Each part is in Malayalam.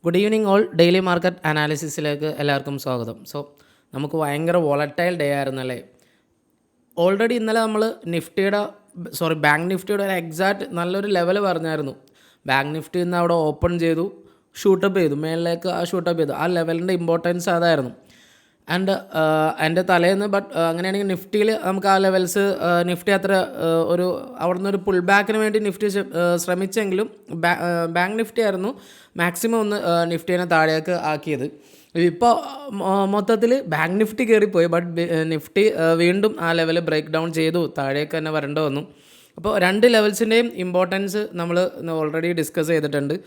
Good evening all. Daily market അനാലിസിസിലേക്ക് എല്ലാവർക്കും സ്വാഗതം. നമുക്ക് ഭയങ്കര വോളറ്റൈൽ ഡേ ആയിരുന്നല്ലേ. ഓൾറെഡി ഇന്നലെ നമ്മൾ ബാങ്ക് നിഫ്റ്റിയുടെ ഒരു എക്സാക്റ്റ് നല്ലൊരു ലെവൽ പറഞ്ഞായിരുന്നു. ബാങ്ക് നിഫ്റ്റി ഇന്ന് അവിടെ ഓപ്പൺ ചെയ്തു, ഷൂട്ടപ്പ് ചെയ്തു, മേളിലേക്ക് ഷൂട്ടപ്പ് ചെയ്തു. ആ ലെവലിൻ്റെ ഇമ്പോർട്ടൻസ് അതായിരുന്നു. ആൻഡ് എൻ്റെ തലേന്ന് അങ്ങനെയാണെങ്കിൽ നിഫ്റ്റിയിൽ നമുക്ക് ആ ലെവൽസ് നിഫ്റ്റി അത്ര അവിടെ നിന്നൊരു പുൾ ബാക്കിന് വേണ്ടി നിഫ്റ്റി ശ്രമിച്ചെങ്കിലും ബാങ്ക് നിഫ്റ്റി ആയിരുന്നു മാക്സിമം ഒന്ന് നിഫ്റ്റിനെ താഴേക്ക് ആക്കിയത്. ഇപ്പോൾ മൊത്തത്തിൽ ബാങ്ക് നിഫ്റ്റി കയറിപ്പോയി, നിഫ്റ്റി വീണ്ടും ആ ലെവൽ ബ്രേക്ക് ഡൗൺ ചെയ്തു, താഴേക്ക് തന്നെ വരേണ്ടി വന്നു. അപ്പോൾ രണ്ട് ലെവൽസിൻ്റെയും ഇമ്പോർട്ടൻസ് നമ്മൾ ഓൾറെഡി ഡിസ്കസ് ചെയ്തിട്ടുണ്ട്.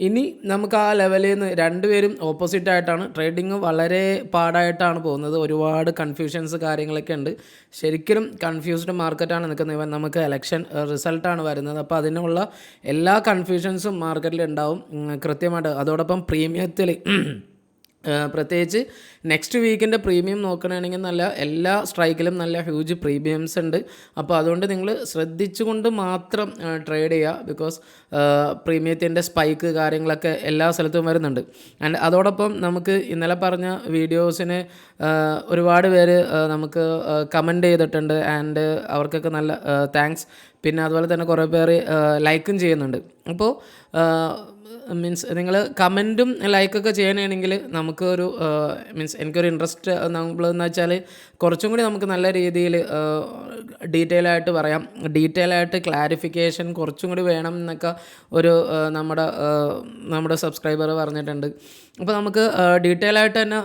ഇനി നമുക്ക് ആ ലെവലിൽ നിന്ന് രണ്ടുപേരും ഓപ്പോസിറ്റ് ആയിട്ടാണ്. ട്രേഡിങ് വളരെ പാടായിട്ടാണ് പോകുന്നത്. ഒരുപാട് കൺഫ്യൂഷൻസ് കാര്യങ്ങളൊക്കെ ഉണ്ട്. ശരിക്കും കൺഫ്യൂസ്ഡ് മാർക്കറ്റാണ് നിൽക്കുന്നത്. നമുക്ക് ഇലക്ഷൻ റിസൾട്ടാണ് വരുന്നത്. അപ്പോൾ അതിനുള്ള എല്ലാ കൺഫ്യൂഷൻസും മാർക്കറ്റിൽ ഉണ്ടാവും കൃത്യമായിട്ട്. അതോടൊപ്പം പ്രീമിയത്തിൽ പ്രത്യേകിച്ച് നെക്സ്റ്റ് വീക്കിൻ്റെ പ്രീമിയം നോക്കുകയാണെങ്കിൽ എല്ലാ സ്ട്രൈക്കിലും നല്ല ഹ്യൂജ് പ്രീമിയംസ് ഉണ്ട്. അപ്പോൾ അതുകൊണ്ട് നിങ്ങൾ ശ്രദ്ധിച്ചുകൊണ്ട് മാത്രം ട്രേഡ് ചെയ്യുക. ബിക്കോസ് പ്രീമിയത്തിൻ്റെ സ്പൈക്ക് കാര്യങ്ങളൊക്കെ എല്ലാ സ്ഥലത്തും വരുന്നുണ്ട്. ആൻഡ് അതോടൊപ്പം നമുക്ക് ഇന്നലെ പറഞ്ഞ വീഡിയോസിന് ഒരുപാട് പേര് നമുക്ക് കമൻറ്റ് ചെയ്തിട്ടുണ്ട്. ആൻഡ് അവർക്കൊക്കെ നല്ല താങ്ക്സ്. പിന്നെ അതുപോലെ തന്നെ കുറേ പേര് ലൈക്കും ചെയ്യുന്നുണ്ട്. അപ്പോൾ നിങ്ങൾ കമൻറ്റും ലൈക്കൊക്കെ ചെയ്യണമെങ്കിൽ നമുക്കൊരു എനിക്കൊരു ഇൻട്രസ്റ്റ് നമ്മളെന്ന് വെച്ചാൽ കുറച്ചും കൂടി നമുക്ക് നല്ല രീതിയിൽ ഡീറ്റെയിൽ ആയിട്ട് പറയാം, ഡീറ്റെയിൽ ആയിട്ട് ക്ലാരിഫിക്കേഷൻ കുറച്ചും കൂടി വേണം എന്നൊക്കെ നമ്മുടെ സബ്സ്ക്രൈബർ പറഞ്ഞിട്ടുണ്ട്. അപ്പോൾ നമുക്ക് ഡീറ്റെയിൽ ആയിട്ട് തന്നെ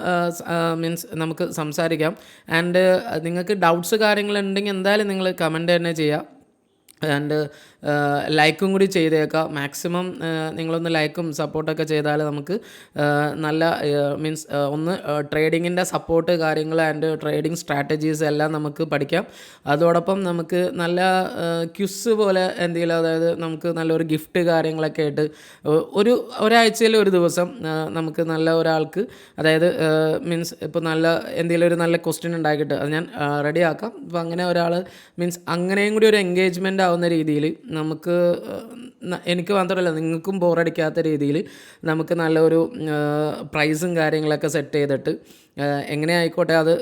നമുക്ക് സംസാരിക്കാം. ആൻഡ് നിങ്ങൾക്ക് ഡൗട്ട്സ് കാര്യങ്ങളുണ്ടെങ്കിൽ എന്തായാലും നിങ്ങൾ കമൻറ്റ് തന്നെ ചെയ്യുക. ആൻഡ് ലൈക്കും കൂടി ചെയ്തേക്കാം. മാക്സിമം നിങ്ങളൊന്ന് ലൈക്കും സപ്പോർട്ടൊക്കെ ചെയ്താൽ നമുക്ക് നല്ല ഒന്ന് ട്രേഡിങ്ങിൻ്റെ സപ്പോർട്ട് കാര്യങ്ങൾ ആൻഡ് ട്രേഡിങ് സ്ട്രാറ്റജീസ് എല്ലാം നമുക്ക് പഠിക്കാം. അതോടൊപ്പം നമുക്ക് നല്ല ക്വിസ് പോലെ എന്തെങ്കിലും, അതായത് നമുക്ക് നല്ലൊരു ഗിഫ്റ്റ് കാര്യങ്ങളൊക്കെ ആയിട്ട് ഒരാഴ്ചയിൽ ഒരു ദിവസം നമുക്ക് നല്ല ഒരാൾക്ക്, അതായത് ഇപ്പോൾ എന്തെങ്കിലും ഒരു നല്ല ക്വസ്റ്റ്യൻ ഉണ്ടാക്കിയിട്ട് അത് ഞാൻ റെഡിയാക്കാം. അപ്പോൾ അങ്ങനെ ഒരാൾ അങ്ങനെയും കൂടി ഒരു എൻഗേജ്മെൻ്റ് ആവുന്ന രീതിയിൽ നമുക്ക്, എനിക്ക് മാത്രമല്ല നിങ്ങൾക്കും ബോറടിക്കാത്ത രീതിയിൽ നമുക്ക് നല്ലൊരു പ്രൈസും കാര്യങ്ങളൊക്കെ സെറ്റ് ചെയ്തിട്ട് എങ്ങനെ ആയിക്കോട്ടെ അത്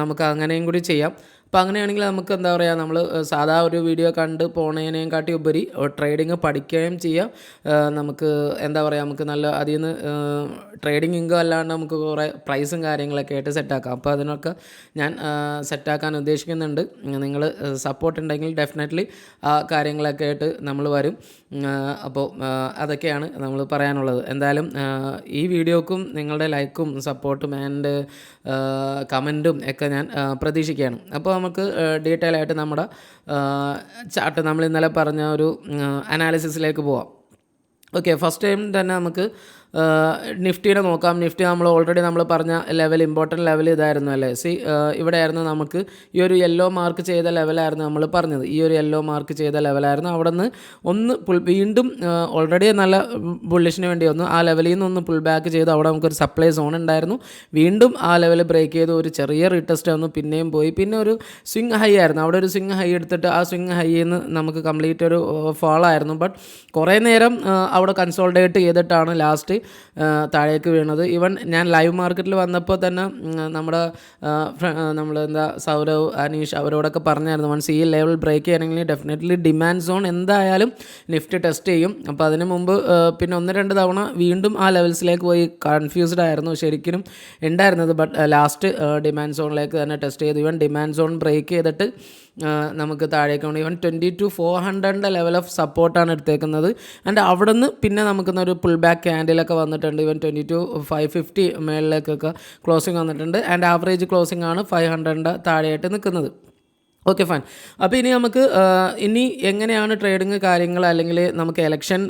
നമുക്ക് അങ്ങനെയും കൂടി ചെയ്യാം. അപ്പോൾ അങ്ങനെയാണെങ്കിൽ നമുക്ക് എന്താ പറയുക, നമ്മൾ സാധാ ഒരു വീഡിയോ കണ്ട് പോണതിനേയും കാട്ടി ഉപരി ട്രേഡിങ് പഠിക്കുകയും ചെയ്യാം. നമുക്ക് എന്താ പറയുക, നമുക്ക് നല്ല അതിൽ നിന്ന് ട്രേഡിങ് ഇൻകം അല്ലാണ്ട് നമുക്ക് കുറേ പ്രൈസും കാര്യങ്ങളൊക്കെ ആയിട്ട് സെറ്റാക്കാം. അപ്പോൾ അതിനൊക്കെ ഞാൻ സെറ്റാക്കാൻ ഉദ്ദേശിക്കുന്നുണ്ട്. നിങ്ങൾ സപ്പോർട്ട് ഉണ്ടെങ്കിൽ ഡെഫിനറ്റ്ലി ആ കാര്യങ്ങളൊക്കെ ആയിട്ട് നമ്മൾ വരും. അപ്പോൾ അതൊക്കെയാണ് നമ്മൾ പറയാനുള്ളത്. എന്തായാലും ഈ വീഡിയോക്കും നിങ്ങളുടെ ലൈക്കും സപ്പോർട്ടും ആൻഡ് കമൻറ്റും ഒക്കെ ഞാൻ പ്രതീക്ഷിക്കുകയാണ്. അപ്പോൾ നമുക്ക് ഡീറ്റെയിൽ ആയിട്ട് നമ്മുടെ ചാർട്ട് നമ്മൾ ഇന്നലെ പറഞ്ഞ ഒരു അനാലിസിസിലേക്ക് പോവാം. ഓക്കെ, ഫസ്റ്റ് ടൈം തന്നെ നമുക്ക് നിഫ്റ്റിയുടെ നോക്കാം. നിഫ്റ്റി നമ്മൾ പറഞ്ഞ ലെവൽ, ഇമ്പോർട്ടൻറ്റ് ലെവൽ ഇതായിരുന്നു അല്ലേ. ഇവിടെയായിരുന്നു നമുക്ക് ഈ ഒരു യെല്ലോ മാർക്ക് ചെയ്ത ലെവലായിരുന്നു നമ്മൾ പറഞ്ഞത്. ഈ ഒരു യെല്ലോ മാർക്ക് ചെയ്ത ലെവലായിരുന്നു. അവിടെ നിന്ന് വീണ്ടും ഓൾറെഡി നല്ല ബുള്ളിഷിന് വേണ്ടി വന്നു. ആ ലെവലിൽ നിന്ന് ഒന്ന് പുൾ ബാക്ക് ചെയ്തു. അവിടെ നമുക്കൊരു സപ്ലൈ സോൺ ഉണ്ടായിരുന്നു. വീണ്ടും ആ ലെവൽ ബ്രേക്ക് ചെയ്തു, ഒരു ചെറിയ റീടെസ്റ്റ് വന്നു, പിന്നെയും പോയി. പിന്നെ ഒരു സ്വിങ് ഹൈ ആയിരുന്നു. അവിടെ ഒരു സ്വിങ് ഹൈ എടുത്തിട്ട് ആ സ്വിങ് ഹൈയിൽ നിന്ന് നമുക്ക് കംപ്ലീറ്റ് ഒരു ഫാളായിരുന്നു. ബട്ട് കുറേ നേരം അവിടെ കൺസോൾഡേറ്റ് ചെയ്തിട്ടാണ് ലാസ്റ്റ് താഴേക്ക് വീണത്. ഈവൻ ഞാൻ ലൈവ് മാർക്കറ്റിൽ വന്നപ്പോൾ തന്നെ നമ്മളെന്താ സൗരവ്, അനീഷ് അവരോടൊക്കെ പറഞ്ഞായിരുന്നു, വൺസ് ഈ ലെവൽ ബ്രേക്ക് ചെയ്യണമെങ്കിൽ ഡെഫിനറ്റ്ലി ഡിമാൻഡ് സോൺ എന്തായാലും നിഫ്റ്റി ടെസ്റ്റ് ചെയ്യും. അപ്പോൾ അതിന് മുമ്പ് പിന്നെ 1-2 തവണ വീണ്ടും ആ ലെവൽസിലേക്ക് പോയി കൺഫ്യൂസ്ഡ് ആയിരുന്നു ശരിക്കും ഉണ്ടായിരുന്നത്. ബട്ട് ലാസ്റ്റ് ഡിമാൻഡ് സോണിലേക്ക് തന്നെ ടെസ്റ്റ് ചെയ്തു. ഈവൻ ഡിമാൻഡ് സോൺ ബ്രേക്ക് ചെയ്തിട്ട് നമുക്ക് താഴേക്ക് കൊണ്ട് ഈവൻ 22,400 ലെവൽ ഓഫ് സപ്പോർട്ടാണ് എടുത്തേക്കുന്നത്. ആൻഡ് അവിടെ നിന്ന് പിന്നെ നമുക്കൊരു പുൾ ബാക്ക് ക്യാൻഡിലൊക്കെ വന്നിട്ടുണ്ട്. ഈവൻ 22,550 മേളിലേക്കൊക്കെ ക്ലോസിങ് വന്നിട്ടുണ്ട്. ആൻഡ് ആവറേജ് ക്ലോസിംഗ് ആണ് 500 താഴെയായിട്ട് നിൽക്കുന്നത്. Okay, fine. അപ്പോൾ ഇനി എങ്ങനെയാണ് ട്രേഡിങ് കാര്യങ്ങൾ, അല്ലെങ്കിൽ നമുക്ക് എലക്ഷൻ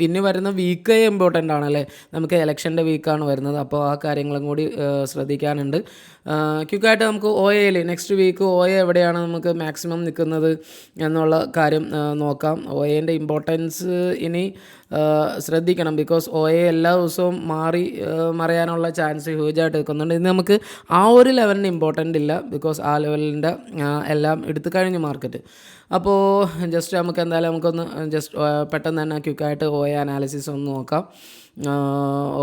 ഇനി വരുന്ന വീക്ക് ഇമ്പോർട്ടൻ്റ് ആണല്ലേ. നമുക്ക് എലക്ഷൻ്റെ വീക്കാണ് വരുന്നത്. അപ്പോൾ ആ കാര്യങ്ങളും കൂടി ശ്രദ്ധിക്കാനുണ്ട്. ക്വിക്കായിട്ട് നമുക്ക് OAയിൽ നെക്സ്റ്റ് വീക്ക് OA എവിടെയാണ് നമുക്ക് മാക്സിമം നിൽക്കുന്നത് എന്നുള്ള കാര്യം നോക്കാം. OAൻ്റെ ഇമ്പോർട്ടൻസ് ഇനി ശ്രദ്ധിക്കണം. ബിക്കോസ് OA എല്ലാ ദിവസവും മറിയാനുള്ള ചാൻസ് ഹ്യൂജായിട്ട് നിൽക്കുന്നുണ്ട്. ഇന്ന് നമുക്ക് ആ ഒരു ലെവലിന് ഇമ്പോർട്ടൻ്റ് ഇല്ല, ബിക്കോസ് ആ ലെവലിൻ്റെ എല്ലാം എടുത്തു കഴിഞ്ഞു മാർക്കറ്റ്. അപ്പോൾ ജസ്റ്റ് നമുക്ക് എന്തായാലും നമുക്കൊന്ന് ജസ്റ്റ് പെട്ടെന്ന് തന്നെ ക്വിക്കായിട്ട് OA അനാലിസിസ് ഒന്ന് നോക്കാം.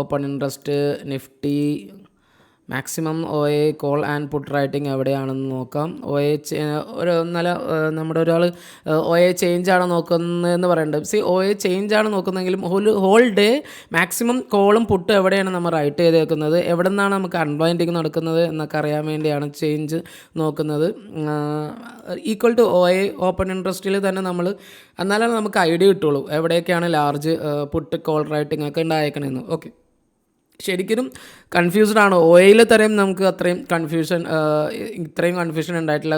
Open interest, Nifty, maximum OA call and put writing എവിടെയാണെന്ന് നോക്കാം. ഒരു നല്ല നമ്മുടെ ഒരാൾ OA ചേഞ്ചാണ് നോക്കുന്നതെന്ന് പറയുന്നുണ്ട്. OA ചേഞ്ചാണ് നോക്കുന്നതെങ്കിലും ഹോൾ ഡേ മാക്സിമം കോളും പുട്ടും എവിടെയാണ് നമ്മൾ റൈറ്റ് ചെയ്തേക്കുന്നത്, എവിടെ നിന്നാണ് നമുക്ക് അൺവൈൻഡിങ് നടക്കുന്നത് എന്നൊക്കെ അറിയാൻ വേണ്ടിയാണ് ചേഞ്ച് നോക്കുന്നത്. ഈക്വൽ ടു OA ഓപ്പൺ ഇൻട്രസ്റ്റിൽ തന്നെ നമ്മൾ എന്നാലാണ് നമുക്ക് ഐഡിയ കിട്ടുള്ളൂ എവിടെയൊക്കെയാണ് ലാർജ് പുട്ട് കോൾ റൈറ്റിംഗ് ഒക്കെ ഉണ്ടായേക്കണമെന്ന്. ഓക്കെ, ശരിക്കും കൺഫ്യൂസ്ഡ് ആണ്. OAയിൽ തരെയും നമുക്ക് ഇത്രയും കൺഫ്യൂഷൻ ഉണ്ടായിട്ടില്ല.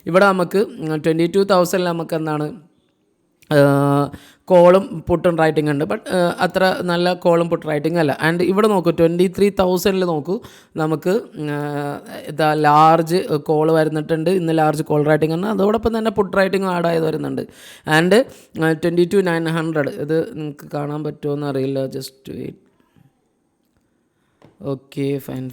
ഇവിടെ നമുക്ക് 22,000 നമുക്ക് എന്താണ് കോളും പുട്ടും റൈറ്റിംഗ് ഉണ്ട്, ബട്ട് അത്ര നല്ല കോളും പുട്ട് റൈറ്റിംഗ് അല്ല. ആൻഡ് ഇവിടെ നോക്കൂ 23,000 നോക്കൂ, നമുക്ക് ലാർജ് കോൾ വരുന്നിട്ടുണ്ട്. ഇന്ന് ലാർജ് കോൾ റൈറ്റിംഗ് ആണ്, അതോടൊപ്പം തന്നെ പുട്ട് റൈറ്റിംഗ് ആഡ് ആയത് വരുന്നുണ്ട്. ആൻഡ് 22,900 ഇത് നിങ്ങൾക്ക് കാണാൻ പറ്റുമോ എന്ന് അറിയില്ല, ജസ്റ്റ് വെയിറ്റ്. ഓക്കെ, ഫൈൻ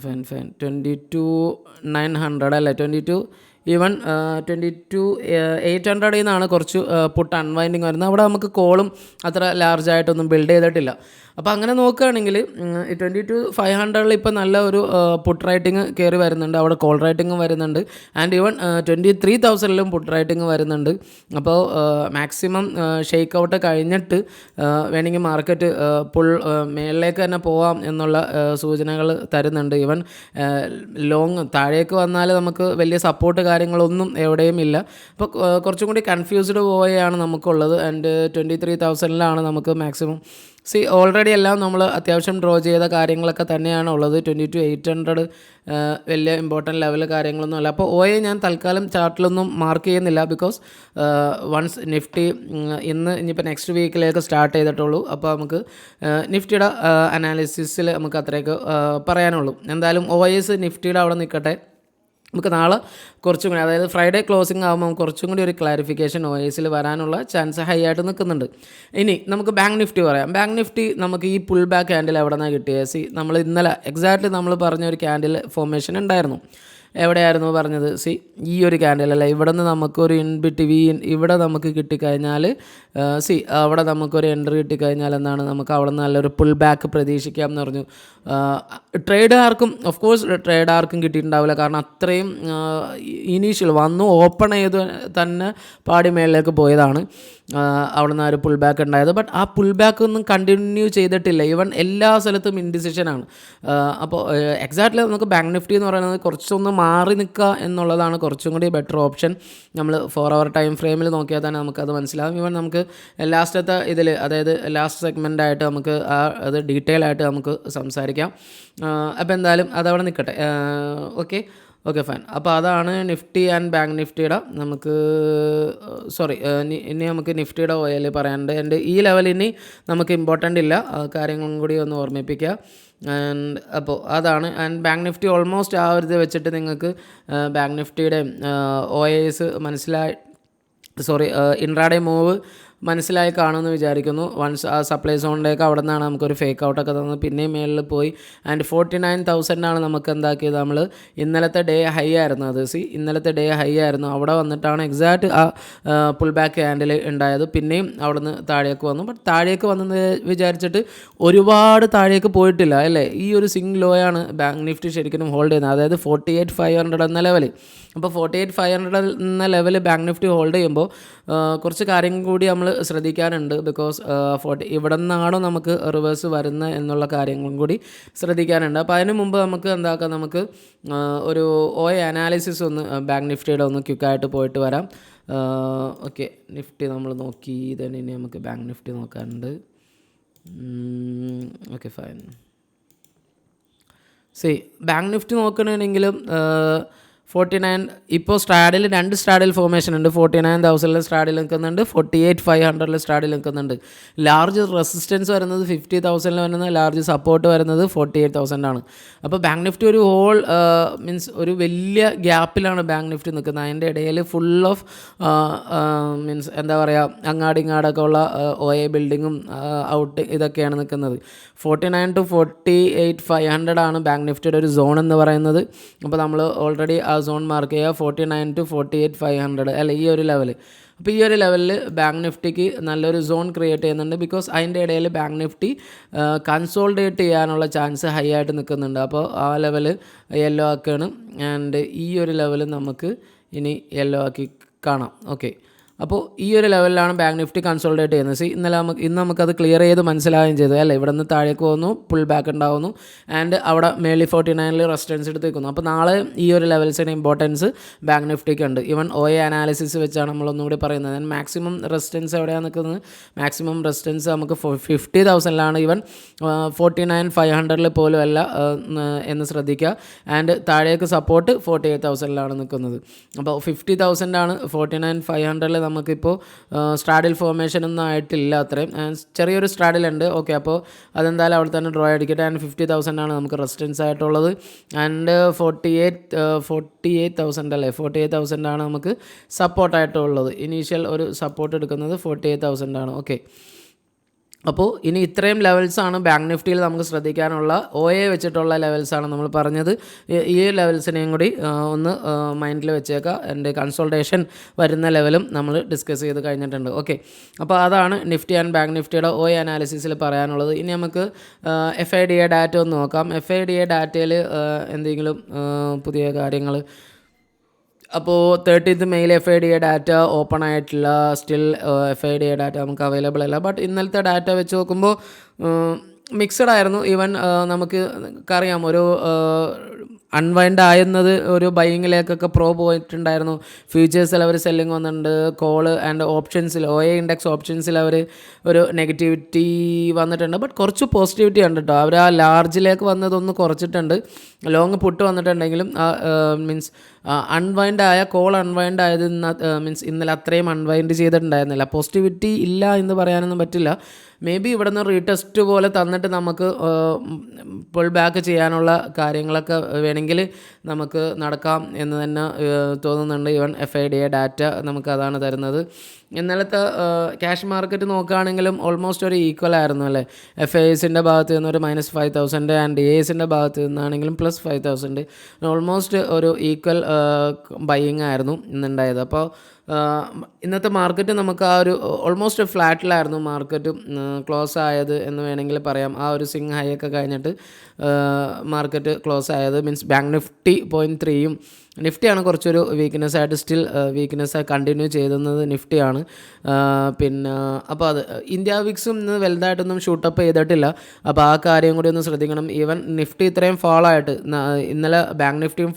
22,900 അല്ലേ, 22,800 നിന്നാണ് കുറച്ച് പുട്ട് അൺവൈൻഡിങ് വരുന്നത്. അവിടെ നമുക്ക് കോളും അത്ര ലാർജായിട്ടൊന്നും ബിൽഡ് ചെയ്തിട്ടില്ല. അപ്പോൾ അങ്ങനെ നോക്കുകയാണെങ്കിൽ 22,500 ഇപ്പോൾ നല്ല ഒരു പുട്ട് റൈറ്റിംഗ് കയറി വരുന്നുണ്ട്, അവിടെ കോൾ റൈറ്റിംഗും വരുന്നുണ്ട്. ആൻഡ് ഈവൻ 23,000 പുട്ട് റൈറ്റിംഗ് വരുന്നുണ്ട്. അപ്പോൾ മാക്സിമം ഷെയ്ക്ക് ഔട്ട് കഴിഞ്ഞിട്ട് വേണമെങ്കിൽ മാർക്കറ്റ് മേളിലേക്ക് തന്നെ പോവാം എന്നുള്ള സൂചനകൾ തരുന്നുണ്ട്. ഈവൻ ലോങ് താഴേക്ക് വന്നാൽ നമുക്ക് വലിയ സപ്പോർട്ട് കാര്യങ്ങളൊന്നും എവിടെയും ഇല്ല. അപ്പോൾ കുറച്ചും കൂടി കൺഫ്യൂസ്ഡ് പോയാണ് നമുക്കുള്ളത്. ആൻഡ് 23,000 നമുക്ക് മാക്സിമം ഓൾറെഡി എല്ലാം നമ്മൾ അത്യാവശ്യം ഡ്രോ ചെയ്ത കാര്യങ്ങളൊക്കെ തന്നെയാണ് ഉള്ളത്. 22,800 വലിയ ഇമ്പോർട്ടൻറ്റ് ലെവൽ കാര്യങ്ങളൊന്നും അല്ല. അപ്പോൾ OA ഞാൻ തൽക്കാലം ചാർട്ടിലൊന്നും മാർക്ക് ചെയ്യുന്നില്ല, ബിക്കോസ് വൺസ് നിഫ്റ്റി ഇനിയിപ്പോൾ നെക്സ്റ്റ് വീക്കിലേക്ക് സ്റ്റാർട്ട് ചെയ്തിട്ടുള്ളൂ. അപ്പോൾ നമുക്ക് നിഫ്റ്റിയുടെ അനാലിസിസിൽ നമുക്ക് അത്രയൊക്കെ പറയാനുള്ളൂ. എന്തായാലും OAs നിഫ്റ്റിയുടെ അവിടെ നിൽക്കട്ടെ. നമുക്ക് നാളെ കുറച്ചും കൂടി, അതായത് ഫ്രൈഡേ ക്ലോസിംഗ് ആകുമ്പോൾ കുറച്ചും കൂടി ഒരു ക്ലാരിഫിക്കേഷൻ OASൽ വരാനുള്ള ചാൻസ് ഹൈ ആയിട്ട് നിൽക്കുന്നുണ്ട്. ഇനി നമുക്ക് ബാങ്ക് നിഫ്റ്റി പറയാം. ബാങ്ക് നിഫ്റ്റി നമുക്ക് ഈ പുൾ ബാക്ക് ക്യാൻഡിൽ എവിടെ നിന്നാണ് കിട്ടിയത്? നമ്മൾ ഇന്നലെ എക്സാക്ട്ലി നമ്മൾ പറഞ്ഞ ഒരു ക്യാൻഡിൽ ഫോർമേഷൻ ഉണ്ടായിരുന്നു. എവിടെയായിരുന്നു പറഞ്ഞത്? ഈ ഒരു ക്യാൻഡിൽ അല്ല, ഇവിടെ നിന്ന് നമുക്കൊരു ഇവിടെ നമുക്ക് കിട്ടിക്കഴിഞ്ഞാൽ അവിടെ നമുക്കൊരു എൻട്രി കിട്ടിക്കഴിഞ്ഞാൽ എന്താണ്, നമുക്ക് അവിടെ നിന്ന് നല്ലൊരു പുൾ ബാക്ക് പ്രതീക്ഷിക്കാം എന്ന് പറഞ്ഞു. ഓഫ് കോഴ്സ് ട്രേഡ് ആർക്കും കിട്ടിയിട്ടുണ്ടാവില്ല, കാരണം അത്രയും ഇനീഷ്യൽ വന്നു ഓപ്പൺ ചെയ്ത് തന്നെ പാടി മേളിലേക്ക് പോയതാണ്. അവിടെ നിന്ന് ഒരു പുൾ ബാക്ക് ഉണ്ടായത്. ബട്ട് ആ പുൾ ബാക്ക് ഒന്നും കണ്ടിന്യൂ ചെയ്തിട്ടില്ല. ഈവൻ എല്ലാ സ്ഥലത്തും ഇൻഡിസിഷനാണ്. അപ്പോൾ എക്സാക്ട്ലി നമുക്ക് ബാങ്ക് നിഫ്റ്റി എന്ന് പറയുന്നത് കുറച്ചൊന്ന് മാറി നിൽക്കുക എന്നുള്ളതാണ് കുറച്ചും കൂടി ബെറ്റർ ഓപ്ഷൻ. നമ്മൾ 4 hour ടൈം ഫ്രെയിമിൽ നോക്കിയാൽ തന്നെ നമുക്കത് മനസ്സിലാകും. ഈവൻ നമുക്ക് ലാസ്റ്റത്തെ ഇതിൽ, അതായത് ലാസ്റ്റ് സെഗ്മെൻ്റായിട്ട് നമുക്ക് അത് ഡീറ്റെയിൽ ആയിട്ട് നമുക്ക് സംസാരിക്കാം. അപ്പോൾ എന്തായാലും അതവിടെ നിൽക്കട്ടെ. Okay fine. അപ്പോൾ അതാണ് നിഫ്റ്റി ആൻഡ് ബാങ്ക് നിഫ്റ്റിയുടെ നമുക്ക് ഇനി നമുക്ക് നിഫ്റ്റിയുടെ OAൽ പറയാനുണ്ട്. എൻ്റെ ഈ ലെവൽ ഇനി നമുക്ക് ഇമ്പോർട്ടൻ്റ് ഇല്ല, കാര്യങ്ങളും കൂടി ഒന്ന് ഓർമ്മിപ്പിക്കുക. ആൻഡ് അപ്പോൾ അതാണ്. ആൻഡ് ബാങ്ക് നിഫ്റ്റി ഓൾമോസ്റ്റ് ആ ഒരു ഇത് വെച്ചിട്ട് നിങ്ങൾക്ക് ബാങ്ക് നിഫ്റ്റിയുടെ OAs ഇൻട്രാഡേ മൂവ് മനസ്സിലായി കാണുമെന്ന് വിചാരിക്കുന്നു. വൺസ് ആ സപ്ലൈ സോണിലേക്ക് അവിടെ നിന്നാണ് നമുക്കൊരു ഫേക്ക് ഔട്ടൊക്കെ തന്നത്, പിന്നെയും മേളിൽ പോയി. ആൻഡ് 49,000 നമുക്ക് എന്താക്കിയത്, നമ്മൾ ഇന്നലത്തെ ഡേ ഹൈ ആയിരുന്നു അത്. ഇന്നലത്തെ ഡേ ഹൈ ആയിരുന്നു, അവിടെ വന്നിട്ടാണ് എക്സാക്റ്റ് ആ പുൾ ബാക്ക് ഹാൻഡിൽ ഉണ്ടായത്. പിന്നെയും അവിടെ നിന്ന് താഴേക്ക് വന്നു. ബട്ട് താഴേക്ക് വന്നെന്ന് വിചാരിച്ചിട്ട് ഒരുപാട് താഴേക്ക് പോയിട്ടില്ല അല്ലേ. ഈ ഒരു സിംഗ് ലോയാണ് ബാങ്ക് നിഫ്റ്റി ശരിക്കും ഹോൾഡ് ചെയ്യുന്നത്, അതായത് 48,500 എന്ന ലെവൽ. അപ്പോൾ 48,500 എന്ന ലെവൽ ബാങ്ക് നിഫ്റ്റി ഹോൾഡ് ചെയ്യുമ്പോൾ കുറച്ച് കാര്യങ്ങൾ കൂടി നമ്മൾ ശ്രദ്ധിക്കാനുണ്ട്. ബിക്കോസ് ഇവിടെ നിന്നാണോ നമുക്ക് റിവേഴ്സ് വരുന്നത് എന്നുള്ള കാര്യങ്ങളും കൂടി ശ്രദ്ധിക്കാനുണ്ട്. അപ്പോൾ അതിന് മുമ്പ് നമുക്ക് എന്താക്കാം, നമുക്ക് ഒരു OA അനാലിസിസ് ഒന്ന് ബാങ്ക് നിഫ്റ്റിയുടെ ഒന്ന് ക്വിക്കായിട്ട് പോയിട്ട് വരാം. ഓക്കെ, നിഫ്റ്റി നമ്മൾ നോക്കി, തന്നെ ഇനി നമുക്ക് ബാങ്ക് നിഫ്റ്റി നോക്കാനുണ്ട്. Okay fine. ബാങ്ക് നിഫ്റ്റി നോക്കണമെങ്കിലും 49 ഇപ്പോൾ സ്ട്രാഡിൽ 2 സ്ട്രാഡിൽ ഫോർമേഷൻ ഉണ്ട്. 49,000 സ്ട്രാഡിൽ നിൽക്കുന്നുണ്ട്, 48,500 സ്ട്രാഡിൽ നിൽക്കുന്നുണ്ട്. ലാർജ് റെസിസ്റ്റൻസ് വരുന്നത് 50,000 വരുന്നത്, ലാർജ് സപ്പോർട്ട് വരുന്നത് 48,000 ആണ്. അപ്പോൾ ബാങ്ക് നിഫ്റ്റി ഒരു ഹോൾ മീൻസ് ഒരു വലിയ ഗ്യാപ്പിലാണ് ബാങ്ക് നിഫ്റ്റി നിൽക്കുന്നത്. അതിൻ്റെ ഇടയിൽ ഫുൾ ഓഫ് മീൻസ് എന്താ പറയുക, അങ്ങാടിങ്ങാടൊക്കെ ഉള്ള OA ബിൽഡിങ്ങും ഔട്ട് ഇതൊക്കെയാണ് നിൽക്കുന്നത്. 49 to 48,500 ആണ് ബാങ്ക് നിഫ്റ്റിയുടെ ഒരു സോൺ എന്ന് പറയുന്നത്. അപ്പോൾ നമ്മൾ ഓൾറെഡി ആ സോൺ മാർക്ക് ചെയ്യുക 49 to 48,500 അല്ല, ഈ ഒരു ലെവൽ. അപ്പോൾ ഈ ഒരു ലെവലിൽ ബാങ്ക് നിഫ്റ്റിക്ക് നല്ലൊരു സോൺ ക്രിയേറ്റ് ചെയ്യുന്നുണ്ട്. ബിക്കോസ് അതിൻ്റെ ഇടയിൽ ബാങ്ക് നിഫ്റ്റി കൺസോൾഡേറ്റ് ചെയ്യാനുള്ള ചാൻസ് ഹൈ ആയിട്ട് നിൽക്കുന്നുണ്ട്. അപ്പോൾ ആ ലെവൽ യെല്ലോ ആക്കുകയാണ്. ആൻഡ് ഈ ഒരു ലെവൽ നമുക്ക് ഇനി യെല്ലോ ആക്കി കാണാം. ഓക്കെ, അപ്പോൾ ഈ ഒരു ലെവലിലാണ് ബാങ്ക് നിഫ്റ്റി കൺസോൾഡേറ്റ് ചെയ്യുന്നത്. ഇന്ന് നമുക്കത് ക്ലിയർ ചെയ്ത് മനസ്സിലാവുകയും ചെയ്തു അല്ലേ. ഇവിടെ നിന്ന് താഴേക്ക് പോകുന്നു, പുൾ ബാക്ക് ഉണ്ടാകുന്നു, ആൻഡ് അവിടെ മേളി 49 റെസിസ്റ്റൻസ് എടുത്ത് നിൽക്കുന്നു. അപ്പോൾ നാളെ ഈ ഒരു ലെവൽസിന് ഇമ്പോർട്ടൻസ് ബാങ്ക് നിഫ്റ്റിക്ക് ഉണ്ട്. ഈവൻ OA അനാലിസിസ് വെച്ചാണ് നമ്മളൊന്നുകൂടി പറയുന്നത്. ഞാൻ മാക്സിമം റെസിസ്റ്റൻസ് എവിടെയാണ് നിൽക്കുന്നത്, മാക്സിമം റെസിസ്റ്റൻസ് നമുക്ക് 50,000 ഈവൻ 49,500 പോലും അല്ല എന്ന് ശ്രദ്ധിക്കുക. ആൻഡ് താഴേക്ക് സപ്പോർട്ട് 48,000 നിൽക്കുന്നത്. അപ്പോൾ 50,000 49,500 നമുക്കിപ്പോൾ സ്ട്രാഡിൽ ഫോർമേഷൻ ഒന്നും ആയിട്ടില്ല അത്രയും. ചെറിയൊരു സ്ട്രാഡിലുണ്ട്. ഓക്കെ, അപ്പോൾ അതെന്തായാലും അവിടെ തന്നെ ഡ്രോ അടിക്കട്ടെ. ആൻഡ് 50,000 നമുക്ക് റെസിസ്റ്റൻസ് ആയിട്ടുള്ളത്. ആൻഡ് 48,000 അല്ലേ, 48,000 നമുക്ക് സപ്പോർട്ടായിട്ടുള്ളത്. ഇനീഷ്യൽ ഒരു സപ്പോർട്ട് എടുക്കുന്നത് 48,000 ഓക്കെ. അപ്പോൾ ഇനി ഇത്രയും ലെവൽസാണ് ബാങ്ക് നിഫ്റ്റിയിൽ നമുക്ക് ശ്രദ്ധിക്കാനുള്ള OA വെച്ചിട്ടുള്ള ലെവൽസാണ് നമ്മൾ പറഞ്ഞത്. ഈ ലെവൽസിനെയും കൂടി ഒന്ന് മൈൻഡിൽ വെച്ചേക്കുക. എൻ്റെ കൺസോൾട്ടേഷൻ വരുന്ന ലെവലും നമ്മൾ ഡിസ്കസ് ചെയ്ത് കഴിഞ്ഞിട്ടുണ്ട്. ഓക്കെ, അപ്പോൾ അതാണ് നിഫ്റ്റി ആൻഡ് ബാങ്ക് നിഫ്റ്റിയുടെ OA അനാലിസിസിൽ പറയാനുള്ളത്. ഇനി നമുക്ക് FIDA ഡാറ്റ ഒന്ന് നോക്കാം. FIDA ഡാറ്റയിൽ എന്തെങ്കിലും പുതിയ കാര്യങ്ങൾ. അപ്പോൾ 30th മെയിൽ FIDA ഡാറ്റ ഓപ്പൺ ആയിട്ടില്ല. സ്റ്റിൽ FIDA ഡാറ്റ നമുക്ക് അവൈലബിൾ അല്ല. ബട്ട് ഇന്നലത്തെ ഡാറ്റ വെച്ച് നോക്കുമ്പോൾ മിക്സഡ് ആയിരുന്നു. ഈവൻ നമുക്ക് അറിയാം ഒരു അൺവൈൻഡ് ആയിരുന്നത് ഒരു ബൈയിങ്ങിലേക്കൊക്കെ പോയിട്ടുണ്ടായിരുന്നു. ഫ്യൂച്ചേഴ്സിൽ അവർ സെല്ലിങ് വന്നിട്ടുണ്ട്. കോള് ആൻഡ് ഓപ്ഷൻസിൽ OA ഇൻഡെക്സ് ഓപ്ഷൻസിൽ അവർ ഒരു നെഗറ്റിവിറ്റി വന്നിട്ടുണ്ട്. ബട്ട് കുറച്ച് പോസിറ്റിവിറ്റി ഉണ്ട് കേട്ടോ. അവർ ആ ലാർജിലേക്ക് വന്നതൊന്ന് കുറച്ചിട്ടുണ്ട്. ലോങ് പുട്ട് വന്നിട്ടുണ്ടെങ്കിലും മീൻസ് കോൾ അൺവൈൻഡ് ആയത് മീൻസ് ഇന്നലെ അത്രയും അൺവൈൻഡ് ചെയ്തിട്ടുണ്ടായിരുന്നില്ല. പോസിറ്റിവിറ്റി ഇല്ല എന്ന് പറയാനൊന്നും പറ്റില്ല. മേ ബി ഇവിടെ നിന്ന് റീടെസ്റ്റ് പോലെ തന്നിട്ട് നമുക്ക് പുൾ ബാക്ക് ചെയ്യാനുള്ള കാര്യങ്ങളൊക്കെ വേണമെങ്കിൽ നമുക്ക് നടക്കാം എന്ന് തന്നെ തോന്നുന്നുണ്ട്. ഈവൻ FIDA ഡാറ്റ നമുക്ക് അതാണ് തരുന്നത്. ഇന്നലത്തെ ക്യാഷ് മാർക്കറ്റ് നോക്കുകയാണെങ്കിലും ഓൾമോസ്റ്റ് ഒരു ഈക്വൽ ആയിരുന്നു അല്ലേ. FISൻ്റെ ഭാഗത്ത് നിന്ന് ഒരു -5,000 ആൻഡ് ASൻ്റെ ഭാഗത്ത് നിന്നാണെങ്കിലും +5,000. ഓൾമോസ്റ്റ് ഒരു ഈക്വൽ ബൈയിങ് ആയിരുന്നു ഇന്നുണ്ടായത്. അപ്പോൾ ഇന്നത്തെ മാർക്കറ്റ് നമുക്ക് ആ ഒരു ഓൾമോസ്റ്റ് ഫ്ലാറ്റിലായിരുന്നു മാർക്കറ്റ് ക്ലോസ് ആയത് എന്ന് വേണമെങ്കിൽ പറയാം. ആ ഒരു സ്വിങ് ഹൈ ഒക്കെ കഴിഞ്ഞിട്ട് മാർക്കറ്റ് ക്ലോസ് ആയത്. മീൻസ് ബാങ്ക് നിഫ്റ്റി 0.3യും നിഫ്റ്റിയാണ് കുറച്ചൊരു വീക്ക്നെസ് ആയിട്ട് സ്റ്റിൽ വീക്ക്നെസ് കണ്ടിന്യൂ ചെയ്തുന്നത് നിഫ്റ്റിയാണ്. പിന്നെ അപ്പോൾ അത് ഇന്ത്യ വിക്സും ഇന്ന് വലുതായിട്ടൊന്നും ഷൂട്ടപ്പ് ചെയ്തിട്ടില്ല. അപ്പോൾ ആ കാര്യം കൂടി ഒന്ന് ശ്രദ്ധിക്കണം. ഈവൻ നിഫ്റ്റി ഇത്രയും ഫാളായിട്ട് ഇന്നലെ ബാങ്ക് നിഫ്റ്റിയും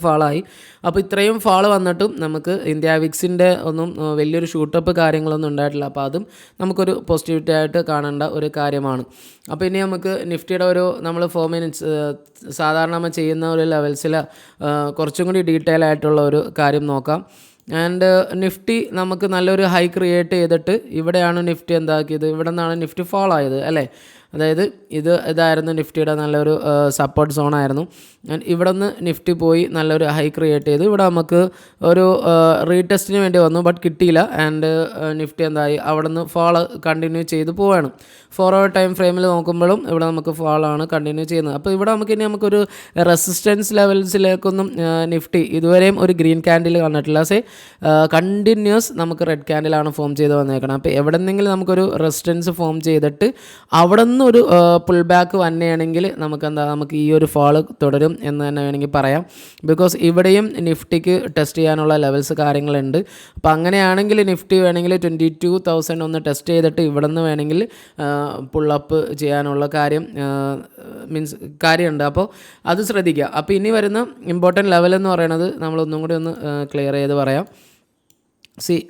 ഫാളായി. അപ്പോൾ ഇത്രയും ഫാള് വന്നിട്ടും നമുക്ക് ഇന്ത്യ വിക്സിൻ്റെ ഒന്നും വലിയൊരു ഷൂട്ടപ്പ് കാര്യങ്ങളൊന്നും ഉണ്ടായിട്ടില്ല. അപ്പോൾ അതും നമുക്കൊരു പോസിറ്റിവിറ്റി ആയിട്ട് കാണേണ്ട ഒരു കാര്യമാണ്. അപ്പോൾ ഇനി നമുക്ക് നിഫ്റ്റിയുടെ ഒരു നമ്മൾ 4 മിനിറ്റ്സ് സാധാരണ നമ്മൾ ചെയ്യുന്ന ഒരു ലെവൽസിൽ കുറച്ചും കൂടി ഡീറ്റെയിൽ ആയിട്ടുള്ള ഒരു കാര്യം നോക്കാം. ആൻഡ് നിഫ്റ്റി നമുക്ക് നല്ലൊരു ഹൈ ക്രിയേറ്റ് ചെയ്തിട്ട് ഇവിടെയാണ് നിഫ്റ്റി എന്താക്കിയത്, ഇവിടെ നിന്നാണ് നിഫ്റ്റി ഫാൾ ആയത് അല്ലേ. അതായത് ഇതായിരുന്നു നിഫ്റ്റിയുടെ നല്ലൊരു സപ്പോർട്ട് സോണായിരുന്നു. ഇവിടെ നിന്ന് നിഫ്റ്റി പോയി നല്ലൊരു ഹൈ ക്രിയേറ്റ് ചെയ്തു. ഇവിടെ നമുക്ക് ഒരു റീടെസ്റ്റിന് വേണ്ടി വന്നു, ബട്ട് കിട്ടിയില്ല. ആൻഡ് നിഫ്റ്റി എന്തായി, അവിടെ നിന്ന് ഫാൾ കണ്ടിന്യൂ ചെയ്ത് പോവുകയാണ്. 4 hour ടൈം ഫ്രെയിമിൽ നോക്കുമ്പോഴും ഇവിടെ നമുക്ക് ഫാളാണ് കണ്ടിന്യൂ ചെയ്യുന്നത്. അപ്പോൾ ഇവിടെ നമുക്കൊരു റെസിസ്റ്റൻസ് ലെവൽസിലേക്കൊന്നും നിഫ്റ്റി ഇതുവരെയും ഒരു ഗ്രീൻ ക്യാൻഡിൽ കണ്ടിട്ടില്ല. കണ്ടിന്യൂസ് നമുക്ക് റെഡ് ക്യാൻഡിലാണ് ഫോം ചെയ്ത് വന്നേക്കണം. അപ്പോൾ എവിടെ നിന്നെങ്കിലും നമുക്കൊരു റെസിസ്റ്റൻസ് ഫോം ചെയ്തിട്ട് അവിടെ നിന്ന് ഒരു പുൾ ബാക്ക് വന്നെയാണെങ്കിൽ നമുക്ക് ഈ ഒരു ഫാൾ തുടരും എന്ന് തന്നെ വേണമെങ്കിൽ പറയാം. ബിക്കോസ് ഇവിടെയും നിഫ്റ്റിക്ക് ടെസ്റ്റ് ചെയ്യാനുള്ള ലെവൽസ് കാര്യങ്ങളുണ്ട്. അപ്പോൾ അങ്ങനെയാണെങ്കിൽ നിഫ്റ്റി വേണമെങ്കിൽ 22,000 ഒന്ന് ടെസ്റ്റ് ചെയ്തിട്ട് ഇവിടെ നിന്ന് വേണമെങ്കിൽ പുള്ളപ്പ് ചെയ്യാനുള്ള കാര്യമുണ്ട്. അപ്പോൾ അത് ശ്രദ്ധിക്കുക. അപ്പോൾ ഇനി വരുന്ന ഇമ്പോർട്ടൻറ്റ് ലെവൽ എന്ന് പറയുന്നത് നമ്മളൊന്നും കൂടി ഒന്ന് ക്ലിയർ ചെയ്ത് പറയാം.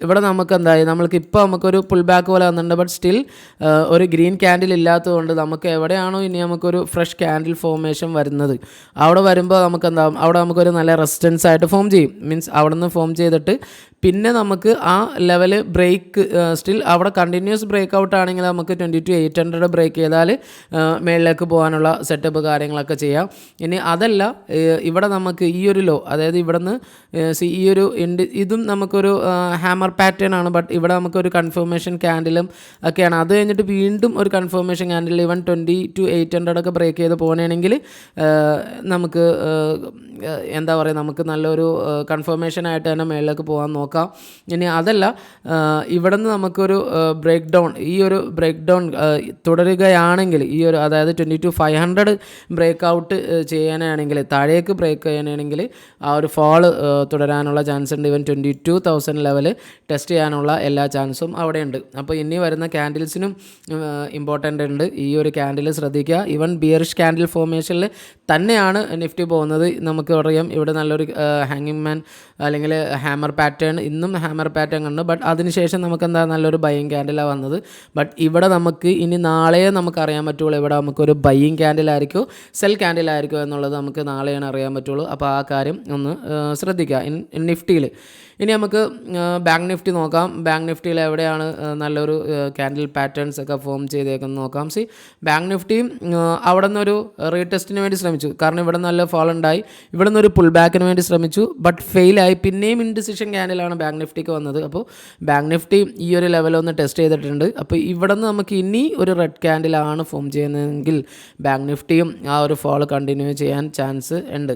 ഇവിടെ നമുക്ക് എന്തായി നമ്മൾക്കിപ്പോൾ നമുക്കൊരു പുൾ ബാക്ക് പോലെ വന്നിട്ടുണ്ട്. ബട്ട് സ്റ്റിൽ ഒരു ഗ്രീൻ ക്യാൻഡിൽ ഇല്ലാത്തതുകൊണ്ട് നമുക്ക് എവിടെയാണോ ഇനി നമുക്കൊരു ഫ്രഷ് ക്യാൻഡിൽ ഫോർമേഷൻ വരുന്നത് അവിടെ വരുമ്പോൾ നമുക്ക് എന്താകും, അവിടെ നമുക്കൊരു നല്ല റെസിസ്റ്റൻസ് ആയിട്ട് ഫോം ചെയ്യും. മീൻസ് അവിടെ നിന്ന് ഫോം ചെയ്തിട്ട് പിന്നെ നമുക്ക് ആ ലെവല് ബ്രേക്ക് സ്റ്റിൽ അവിടെ കണ്ടിന്യൂസ് ബ്രേക്ക് ഔട്ട് ആണെങ്കിൽ നമുക്ക് 22,800 ബ്രേക്ക് ചെയ്താൽ മേളിലേക്ക് പോകാനുള്ള സെറ്റപ്പ് കാര്യങ്ങളൊക്കെ ചെയ്യാം. ഇനി അതല്ല, ഇവിടെ നമുക്ക് ഈ ഒരു ലോ, അതായത് ഇവിടെ നിന്ന് ഈ ഒരു ഇതും നമുക്കൊരു ഹാമർ പാറ്റേൺ ആണ്. ബട്ട് ഇവിടെ നമുക്കൊരു കൺഫർമേഷൻ ക്യാൻഡിലും ഒക്കെയാണ്. അത് കഴിഞ്ഞിട്ട് വീണ്ടും ഒരു കൺഫർമേഷൻ ക്യാൻഡിൽ ഇവൻ 22,800 ഒക്കെ ബ്രേക്ക് ചെയ്ത് പോകണമെങ്കിൽ നമുക്ക് എന്താ പറയുക, നമുക്ക് നല്ലൊരു കൺഫർമേഷൻ ആയിട്ട് തന്നെ മേളിലേക്ക് പോകാൻ നോക്കാം. ഇനി അതല്ല, ഇവിടെ നിന്ന് നമുക്കൊരു ബ്രേക്ക് ഡൗൺ, ഈ ഒരു ബ്രേക്ക് ഡൗൺ തുടരുകയാണെങ്കിൽ ഈ ഒരു അതായത് 22,500 ബ്രേക്ക് ഔട്ട് ചെയ്യാനാണെങ്കിൽ, താഴേക്ക് ബ്രേക്ക് ചെയ്യാനാണെങ്കിൽ ആ ഒരു ഫാള് തുടരാനുള്ള ചാൻസ് ഉണ്ട്. ഇവൻ 22,000 ലെവൽ ടെസ്റ്റ് ചെയ്യാനുള്ള എല്ലാ ചാൻസും അവിടെയുണ്ട്. അപ്പോൾ ഇനി വരുന്ന ക്യാൻഡിൽസിനും ഇമ്പോർട്ടൻ്റ് ഉണ്ട്. ഈ ഒരു ക്യാൻഡിൽ ശ്രദ്ധിക്കുക. ഈവൻ ബിയറിഷ് ക്യാൻഡിൽ ഫോർമേഷനിൽ തന്നെയാണ് നിഫ്റ്റി പോകുന്നത്. നമുക്ക് അറിയാം ഇവിടെ നല്ലൊരു ഹാങ്ങിങ് മാൻ അല്ലെങ്കിൽ ഹാമർ പാറ്റേൺ, ഇന്നും ഹാമർ പാറ്റേൺ കണ്ടു. ബട്ട് അതിനുശേഷം നമുക്ക് എന്താ നല്ലൊരു ബൈയിങ് ക്യാൻഡിലാണ് വന്നത്. ബട്ട് ഇവിടെ നമുക്ക് ഇനി നാളെ നമുക്കറിയാൻ പറ്റുള്ളൂ ഇവിടെ നമുക്കൊരു ബൈയിങ് ക്യാൻഡിലായിരിക്കുമോ സെൽ ക്യാൻഡിലായിരിക്കുമോ എന്നുള്ളത് നമുക്ക് നാളെയാണ് അറിയാൻ പറ്റുള്ളൂ. അപ്പോൾ ആ കാര്യം ഒന്ന് ശ്രദ്ധിക്കുക നിഫ്റ്റിയിൽ. ഇനി നമുക്ക് ബാങ്ക് നിഫ്റ്റി നോക്കാം. ബാങ്ക് നിഫ്റ്റിയിൽ എവിടെയാണ് നല്ലൊരു ക്യാൻഡിൽ പാറ്റേൺസ് ഒക്കെ ഫോം ചെയ്തേക്കുന്നത് നോക്കാം. ബാങ്ക് നിഫ്റ്റിയും അവിടെ നിന്നൊരു റീടെസ്റ്റിന് വേണ്ടി ശ്രമിച്ചു. കാരണം ഇവിടെ നല്ല ഫോൾ ഉണ്ടായി. ഇവിടെ നിന്നൊരു പുൾ ബാക്കിന് വേണ്ടി ശ്രമിച്ചു. ബട്ട് ഫെയിലായി. പിന്നെയും ഇൻഡിസിഷൻ ക്യാൻഡിലാണ് ബാങ്ക് നിഫ്റ്റിക്ക് വന്നത്. അപ്പോൾ ബാങ്ക് നിഫ്റ്റി ഈ ഒരു ലെവലൊന്ന് ടെസ്റ്റ് ചെയ്തിട്ടുണ്ട്. അപ്പോൾ ഇവിടെ നിന്ന് നമുക്ക് ഇനി ഒരു റെഡ് ക്യാൻഡിലാണ് ഫോം ചെയ്യുന്നതെങ്കിൽ ബാങ്ക് നിഫ്റ്റിയും ആ ഒരു ഫോൾ കണ്ടിന്യൂ ചെയ്യാൻ ചാൻസ് ഉണ്ട്.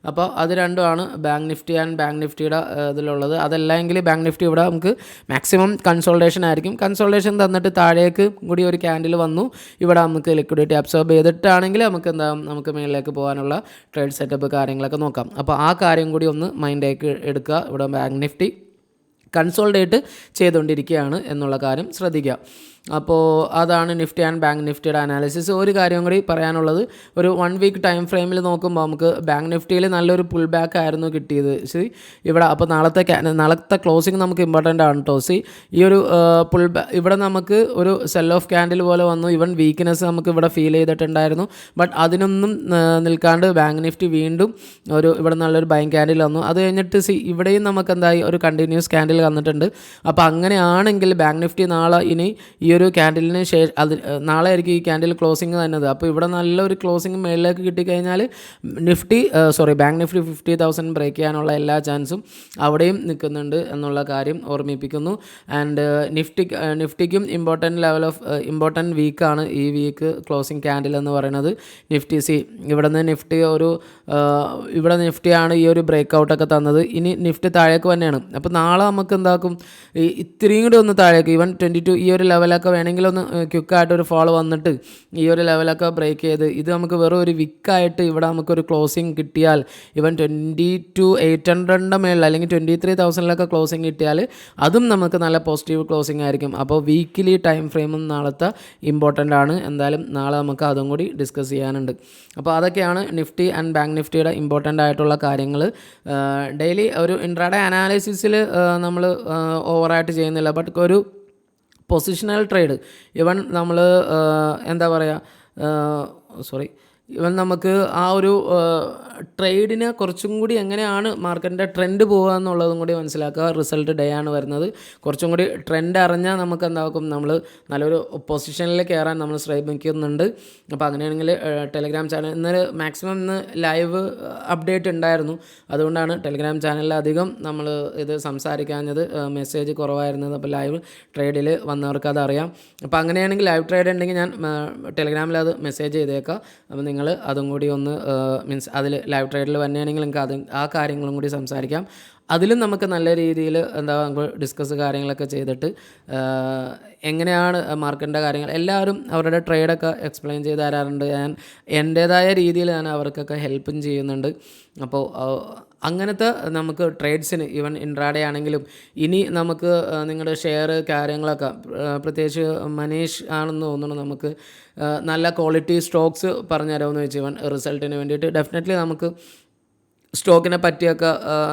അപ്പോൾ അത് രണ്ടുമാണ് ബാങ്ക് നിഫ്റ്റി ആൻഡ് ബാങ്ക് നിഫ്റ്റിയുടെ ഇതിലുള്ളത്. അതല്ലെങ്കിൽ ബാങ്ക് നിഫ്റ്റി ഇവിടെ നമുക്ക് മാക്സിമം കൺസോൾട്ടേഷൻ ആയിരിക്കും. കൺസോൾട്ടേഷൻ തന്നിട്ട് താഴേക്ക് കൂടി ഒരു ക്യാൻഡിൽ വന്നു. ഇവിടെ നമുക്ക് ലിക്വിഡിറ്റി അബ്സോർബ് ചെയ്തിട്ടാണെങ്കിൽ നമുക്ക് നമുക്ക് മേളിലേക്ക് പോകാനുള്ള ട്രേഡ് സെറ്റപ്പ് കാര്യങ്ങളൊക്കെ നോക്കാം. അപ്പോൾ ആ കാര്യം കൂടി ഒന്ന് മൈൻഡിലേക്ക് എടുക്കുക. ഇവിടെ ബാങ്ക് നിഫ്റ്റി കൺസോൾട്ടേറ്റ് ചെയ്തുകൊണ്ടിരിക്കുകയാണ് എന്നുള്ള കാര്യം ശ്രദ്ധിക്കുക. അപ്പോൾ അതാണ് നിഫ്റ്റി ആൻഡ് ബാങ്ക് നിഫ്റ്റിയുടെ അനാലിസിസ്. ഒരു കാര്യം കൂടി പറയാനുള്ളത്, ഒരു 1 വീക്ക് ടൈം ഫ്രെയിമിൽ നോക്കുമ്പോൾ നമുക്ക് ബാങ്ക് നിഫ്റ്റിയിൽ നല്ലൊരു പുൾ ബാക്ക് ആയിരുന്നു കിട്ടിയത്. ഇവിടെ അപ്പോൾ നാളത്തെ ക്ലോസിങ് നമുക്ക് ഇമ്പോർട്ടൻ്റ് ആണ് കേട്ടോ. ഈ ഒരു ഇവിടെ നമുക്ക് ഒരു സെൽ ഓഫ് ക്യാൻഡിൽ പോലെ വന്നു. ഈവൻ വീക്ക്നെസ് നമുക്ക് ഇവിടെ ഫീൽ ചെയ്തിട്ടുണ്ടായിരുന്നു. ബട്ട് അതിനൊന്നും നിൽക്കാണ്ട് ബാങ്ക് നിഫ്റ്റി വീണ്ടും ഇവിടെ നല്ലൊരു ബൈങ് ക്യാൻഡിൽ വന്നു. അത് കഴിഞ്ഞിട്ട് ഇവിടെയും നമുക്ക് എന്തായി ഒരു കണ്ടിന്യൂസ് ക്യാൻഡിൽ വന്നിട്ടുണ്ട്. അപ്പോൾ അങ്ങനെയാണെങ്കിൽ ബാങ്ക് നിഫ്റ്റി നാളെ ഇനി ഈ ഒരു ക്യാൻഡിലിന് ശേഷം നാളെ ആയിരിക്കും ഈ ക്യാൻഡിൽ ക്ലോസിങ് തന്നത്. അപ്പോൾ ഇവിടെ നല്ലൊരു ക്ലോസിങ് മേളിലേക്ക് കിട്ടിക്കഴിഞ്ഞാൽ ബാങ്ക് നിഫ്റ്റി 50,000 ബ്രേക്ക് ചെയ്യാനുള്ള എല്ലാ ചാൻസും അവിടെയും നിൽക്കുന്നുണ്ട് എന്നുള്ള കാര്യം ഓർമ്മിപ്പിക്കുന്നു. ആൻഡ് നിഫ്റ്റിക്കും ഇമ്പോർട്ടൻറ്റ് വീക്കാണ് ഈ വീക്ക് ക്ലോസിങ് ക്യാൻഡിൽ എന്ന് പറയുന്നത്. നിഫ്റ്റി ഇവിടെ നിന്ന് ഇവിടെ നിഫ്റ്റിയാണ് ഈ ഒരു ബ്രേക്ക് ഔട്ടൊക്കെ തന്നത്. ഇനി നിഫ്റ്റി താഴേക്ക് തന്നെയാണ്. അപ്പോൾ നാളെ നമുക്ക് എന്താക്കും, ഇത്രയും കൂടി ഒന്ന് താഴേക്ക് ഈവൻ 22 ഈ ഒരു ലെവലൊക്കെ വേണമെങ്കിൽ ഒന്ന് ക്വിക്കായിട്ടൊരു ഫോൾ വന്നിട്ട് ഈ ഒരു ലെവലൊക്കെ ബ്രേക്ക് ചെയ്ത് ഇത് നമുക്ക് വെറും ഒരു വിക്കായിട്ട് ഇവിടെ നമുക്കൊരു ക്ലോസിങ് കിട്ടിയാൽ ഈവൻ 22,800 മേളിൽ അല്ലെങ്കിൽ 23,000 ക്ലോസിങ് കിട്ടിയാൽ അതും നമുക്ക് നല്ല പോസിറ്റീവ് ക്ലോസിങ് ആയിരിക്കും. അപ്പോൾ വീക്കിലി ടൈം ഫ്രെയിമും നാളത്തെ ഇമ്പോർട്ടൻ്റ് ആണ്. എന്തായാലും നാളെ നമുക്ക് അതും കൂടി ഡിസ്കസ് ചെയ്യാനുണ്ട്. അപ്പോൾ അതൊക്കെയാണ് നിഫ്റ്റി ആൻഡ് ബാങ്ക് നിഫ്റ്റിയുടെ ഇമ്പോർട്ടൻ്റ് ആയിട്ടുള്ള കാര്യങ്ങൾ. ഡെയിലി ഒരു ഇൻട്രാഡേ അനാലിസിസിൽ നമ്മൾ ഓവറായിട്ട് ചെയ്യുന്നില്ല. ബട്ട് ഒരു പൊസിഷണൽ ട്രേഡ് ഇവൻ നമ്മൾ എന്താ പറയുക ഇവൻ നമുക്ക് ആ ഒരു ട്രേഡിന് കുറച്ചും കൂടി എങ്ങനെയാണ് മാർക്കറ്റിൻ്റെ ട്രെൻഡ് പോകുക എന്നുള്ളതും കൂടി മനസ്സിലാക്കുക. റിസൾട്ട് ഡേ ആണ് വരുന്നത്. കുറച്ചും കൂടി ട്രെൻഡ് അറിഞ്ഞാൽ നമുക്ക് എന്താക്കും, നമ്മൾ നല്ലൊരു പൊസിഷനിൽ കയറാൻ നമ്മൾ ശ്രമിക്കുന്നുണ്ട്. അപ്പോൾ അങ്ങനെയാണെങ്കിൽ ടെലിഗ്രാം ചാനൽ ഇന്നലെ മാക്സിമം ഇന്ന് ലൈവ് അപ്ഡേറ്റ് ഉണ്ടായിരുന്നു. അതുകൊണ്ടാണ് ടെലിഗ്രാം ചാനലിൽ അധികം നമ്മൾ ഇത് സംസാരിക്കാഞ്ഞത്. മെസ്സേജ് കുറവായിരുന്നത്. അപ്പോൾ ലൈവ് ട്രേഡിൽ വന്നവർക്ക് അതറിയാം. അപ്പോൾ അങ്ങനെയാണെങ്കിൽ ലൈവ് ട്രേഡ് ഉണ്ടെങ്കിൽ ഞാൻ ടെലിഗ്രാമിൽ അത് മെസ്സേജ് ചെയ്തേക്കാം. അപ്പോൾ നിങ്ങൾ അതും കൂടി ഒന്ന് മീൻസ് അതിൽ ലൈവ് ട്രേഡിൽ വന്നെയാണെങ്കിൽ നിങ്ങൾക്ക് ആ കാര്യങ്ങളും കൂടി സംസാരിക്കാം. അതിലും നമുക്ക് നല്ല രീതിയിൽ ഡിസ്കസ് കാര്യങ്ങളൊക്കെ ചെയ്തിട്ട് എങ്ങനെയാണ് മാർക്കറ്റിൻ്റെ കാര്യങ്ങൾ എല്ലാവരും അവരുടെ ട്രേഡൊക്കെ എക്സ്പ്ലെയിൻ ചെയ്ത് തരാറുണ്ട്. ഞാൻ എൻ്റേതായ രീതിയിൽ ഞാൻ അവർക്കൊക്കെ ഹെൽപ്പും ചെയ്യുന്നുണ്ട്. അപ്പോൾ അങ്ങനത്തെ നമുക്ക് ട്രേഡ്സിന് ഈവൻ ഇൻട്രാഡേ ആണെങ്കിലും ഇനി നമുക്ക് നിങ്ങളുടെ ഷെയർ കാര്യങ്ങളൊക്കെ പ്രത്യേകിച്ച് മനീഷ് ആണെന്ന് തോന്നുന്നു നമുക്ക് നല്ല ക്വാളിറ്റി സ്റ്റോക്സ് പറഞ്ഞു തരാമെന്ന് വെച്ച് ഈവൻ റിസൾട്ടിന് വേണ്ടിയിട്ട് ഡെഫിനറ്റ്ലി നമുക്ക് സ്റ്റോക്കിനെ പറ്റിയൊക്കെ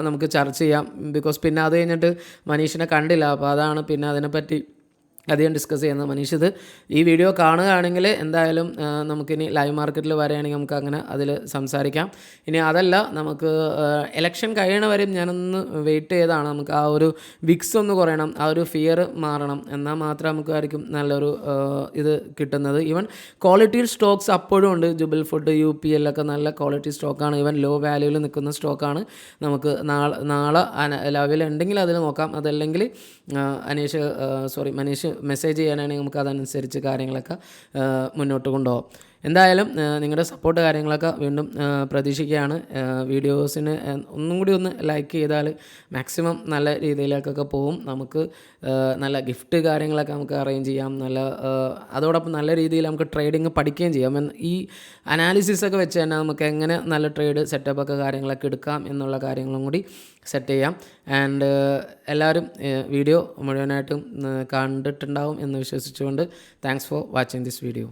നമുക്ക് ചർച്ച ചെയ്യാം. ബിക്കോസ് പിന്നെ അത് കഴിഞ്ഞിട്ട് മനീഷിനെ കണ്ടില്ല, അപ്പോൾ അതാണ് പിന്നെ അതിനെപ്പറ്റി അധികം ഡിസ്കസ് ചെയ്യുന്നത്. മനീഷ് ഇത് ഈ വീഡിയോ കാണുകയാണെങ്കിൽ എന്തായാലും നമുക്കിനി ലൈവ് മാർക്കറ്റിൽ വരികയാണെങ്കിൽ നമുക്ക് അങ്ങനെ അതിൽ സംസാരിക്കാം. ഇനി അതല്ല, നമുക്ക് ഇലക്ഷൻ കഴിയണ വരെയും ഞാനൊന്ന് വെയിറ്റ് ചെയ്താണ്. നമുക്ക് ആ ഒരു വിക്സ് ഒന്ന് കുറയണം, ആ ഒരു ഫിയർ മാറണം, എന്നാൽ മാത്രമേ നമുക്കായിരിക്കും നല്ലൊരു ഇത് കിട്ടുന്നത്. ഈവൻ ക്വാളിറ്റി സ്റ്റോക്സ് അപ്പോഴും ഉണ്ട്. ജുബിൽ ഫുഡ്, UPL ഒക്കെ നല്ല ക്വാളിറ്റി സ്റ്റോക്കാണ്. ഈവൻ ലോ വാല്യൂവിൽ നിൽക്കുന്ന സ്റ്റോക്കാണ്. നമുക്ക് നാളെ ലൈവിലുണ്ടെങ്കിൽ അതിൽ നോക്കാം. അതല്ലെങ്കിൽ മനീഷ് മെസ്സേജ് ചെയ്യാനാണെങ്കിൽ നമുക്ക് അതനുസരിച്ച് കാര്യങ്ങളൊക്കെ മുന്നോട്ട് കൊണ്ടുപോകാം. എന്തായാലും നിങ്ങളുടെ സപ്പോർട്ട് കാര്യങ്ങളൊക്കെ വീണ്ടും പ്രതീക്ഷിക്കുകയാണ്. വീഡിയോസിന് ഒന്നും കൂടി ഒന്ന് ലൈക്ക് ചെയ്താൽ മാക്സിമം നല്ല രീതിയിലേക്കൊക്കെ പോകും. നമുക്ക് നല്ല ഗിഫ്റ്റ് കാര്യങ്ങളൊക്കെ നമുക്ക് അറേഞ്ച് ചെയ്യാം. അതോടൊപ്പം നല്ല രീതിയിൽ നമുക്ക് ട്രേഡിങ് പഠിക്കുകയും ചെയ്യാം. ഈ അനാലിസിസൊക്കെ വെച്ച് തന്നെ നമുക്ക് എങ്ങനെ നല്ല ട്രേഡ് സെറ്റപ്പൊക്കെ കാര്യങ്ങളൊക്കെ എടുക്കാം എന്നുള്ള കാര്യങ്ങളും കൂടി സെറ്റ് ചെയ്യാം. ആൻഡ് എല്ലാവരും വീഡിയോ മുഴുവനായിട്ടും കണ്ടിട്ടുണ്ടാവും എന്ന് വിശ്വസിച്ചുകൊണ്ട് thanks for watching this video.